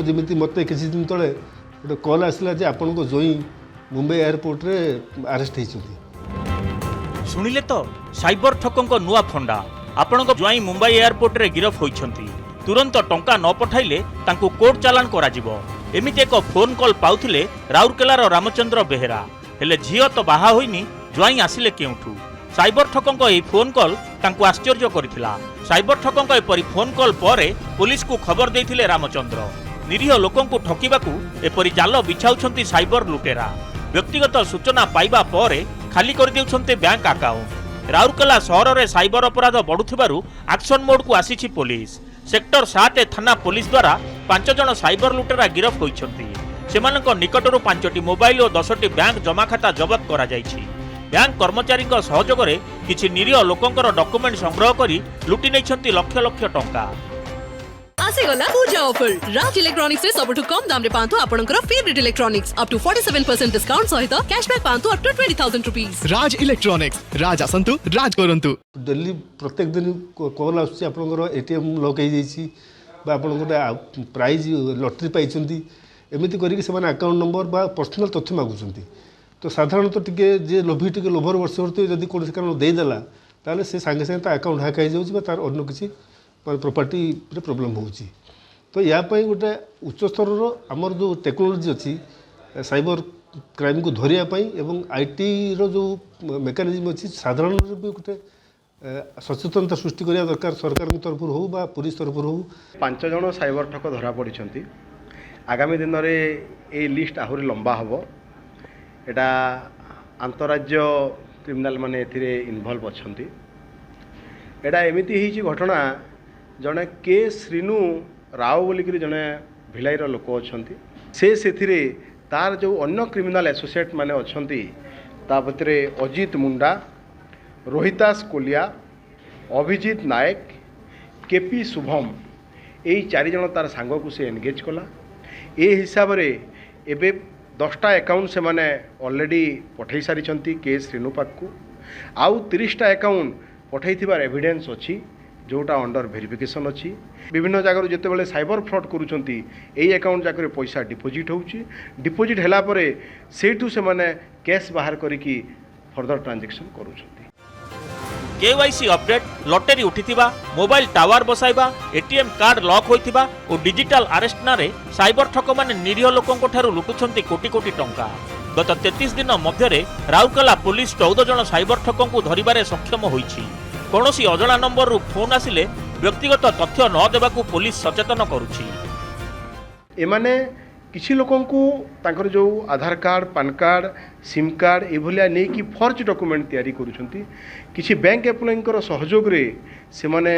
जमी मत किसी दिन तले गोटे कल आसला जे आपण जोई मुंबई एयरपोर्ट रे अरेस्ट होती। शुणिले तो साइबर ठकों नुआ फंडा आपण ज्वाई मुंबई एयरपोर्ट रे गिरफ होइछंती। तुरंत टंका न पठाइले तांकू कोर्ट चालान करा जिवो एमिति एक फोन कॉल पाउथिले राउरकेलार रामचंद्र बेहेरा। हेले झियो तो बाहा होइनी ज्वाई आसिले केउठू। साइबर ठकों ए फोन कॉल तांकू आश्चर्य करथिला। साइबर ठकों एपरी फोन कॉल परे पुलिस को खबर देथिले रामचंद्र। निरीह लोकंकु ठकिबाकू एपरी जाल बिछाउछंती साइबर लुटेरा। व्यक्तिगत सूचना पाइबा परे खाली कर देउछंते बैंक अकाउंट। राउरकेला सहर में साइबर अपराध बढ़ुथिबारु एक्शन मोड को आसीछि पुलिस। सेक्टर 7 थाना पुलिस द्वारा 5 जन साइबर लुटेरा गिरफ होइछंती। सेमानक निकटरू 5टी मोबाइल और 10टी बैंक जमा खाता जबत करा जाइछि। बैंक कर्मचारी सहयोग में किछि निरीह लोकंकर डॉक्यूमेंट संग्रह करी लुटि नैछंती लक्ष लक्ष टंका। आसेगला पूजा ऑफर राज इलेक्ट्रॉनिक्स रे सबटु कम दाम रे पांतु आपनकर favourite electronics up to 47% discount सहित कैशबैक पांतु up to 20,000 rupees. Raj electronics राज आसंतु राज करंतु। दिल्ली प्रत्येक दिन कॉल आसुछि आपनकर एटीएम लॉक हो जाइछि बा आपनकर प्राइज लॉटरी पाइछंती एमिति करिक से माने अकाउंट नंबर बा पर्सनल तथ्य मागुछंती। तो साधारणतः टिके जे लोभी टिके लोभर वर्ष वर्ष जदि कोन कारण दे देला ताले से संगे संगे अकाउंट हैक हो जाउछि बा तार अन्य किछि प्रॉपर्टी रे प्रॉब्लम होउछि। तो या पई गोटे उच्च स्तर रो हमर जो टेक्नोलॉजी अछि साइबर क्राइम को धरिया पई एवं आईटी रो जो मेकानिज्म अछि साधारण भी गोटे सचेतनता सृष्टि करिया दरकार सरकार की तरफ हो बा पुलिस तरफ हो। 5 जन साइबर ठक धरा पड़िछंती। आगामी दिन रे ए लिस्ट आहुरी लंबा हबो। एटा अंतरराज्य क्रिमिनाल माने एथिरे इन्वॉल्व अछंती। एटा एमिति हिची घटना जने के श्रीनु राव बोलिकी जने भिलाईर लोक अछंती। से तार जो अन्य क्रिमिनाल एसोसिएट माने अछंती ता भीतर अजित मुंडा, रोहितास कोलिया, अभिजीत नायक, केपी शुभम यही 4 जन तार सांग को से एनगेज कला। ए हिसाब रे एबे 10टा अकाउंट से माने ऑलरेडी पठाई सारी के श्रीनु पाक को आउ 30टा अकाउंट पठाई एविडेंस अच्छी जोटा अंडर वेरिफिकेशन अच्छी। विभिन्न जगह जिते बड़े साइबर फ्रॉड करुँच अकाउंट जाकर पैसा डिपोजिट होउची। डिपोजिट हैला परे सेठू से माने कैश बाहर करिकी फर्दर ट्रांजैक्शन करुँच। केवाईसी अपडेट लॉटरी उठिथिबा मोबाइल टावर बसाइबा एटीएम कार्ड लॉक होइथिबा और डिजिटल अरेस्ट नारे साइबर ठक माने निरीह लोकंको ठारू लुटुछंती कोटी कोटी टंका। गत 33 दिन मध्यरे राउरकेला पुलिस 14 जन साइबर ठकंकु धरिबारे सक्षम होइछि। कोनोसी अजଣା नंबर रु फोन आसिले व्यक्तिगत तथ्य न देबाकू पुलिस सचेतन करुछि। एमाने किछि लोकंकु तांकर जो Aadhaar card, PAN card, SIM card ए भलिया नै कि फर्ज डॉक्यूमेंट तैयारी करूछंती। किछि बैंक एप्लॉयींकर सहयोग रे से माने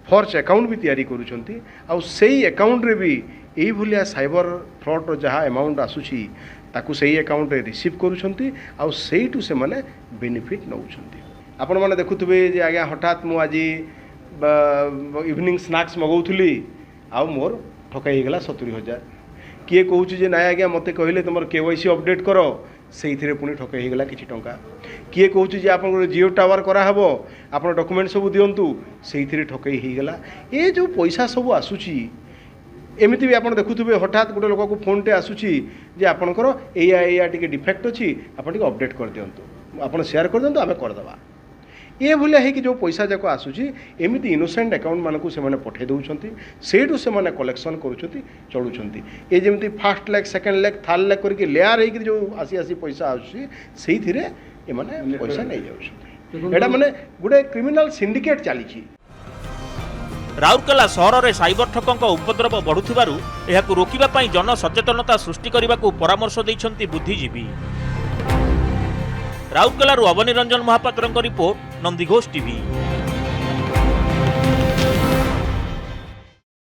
फर्ज अकाउंट भी तैयारी करूछंती। आ सेही अकाउंट रे भी एही भलिया साइबर फ्रॉड रो जहा अमाउंट आसुछि ताकू सेही अकाउंट रे रिसीव करूछंती आ सेहीटू से माने बेनिफिट नउछंती। आपण माने देखुथबे जे आज्ञा हठात मु आज इवनिंग स्नैक्स मगौथुली आ मोर ठकाई गेला 70,000। किए कहूँ जे ना आज्ञा मते कहले तुम केवाईसी अपडेट कर से पुणी ठकाई गला किछि टंका। किए कहूँ जे आप जियो टावर कराहब आप डॉक्यूमेंट सब दिंतु से ठकाई गला। ये जो पैसा सब आसूची एमती भी आप देखुवे हठात गोटे लोक को फोन टे आसूची जे आपंकर या डिफेक्ट अच्छी आप अपडेट कर दिंतु आप शेयर कर दिंतु आम करदे। ये भलिया है कि जो पैसा जाक आसूची एमती इनोसेंट अकाउंट मानक से पठे दौरान सेठू से कलेक्शन करुँच चलुँच। ये जमी fast leg, second leg, third leg करके लेयर हो जो आसी आसी पैसा आसूची से पैसा नहीं जाऊँ। माने गोटे क्रिमिनाल सिंडिकेट चली। राउरकेला सहर में साइबर ठकों उपद्रव बढ़ुथिबारु एहाकु रोकिबा पई जन सचेतनता सृष्टि करबाकू परामर्श दैछंती बुद्धिजीवी। Rourkela Abani Ranjan Mohapatra report, Nandighosh TV.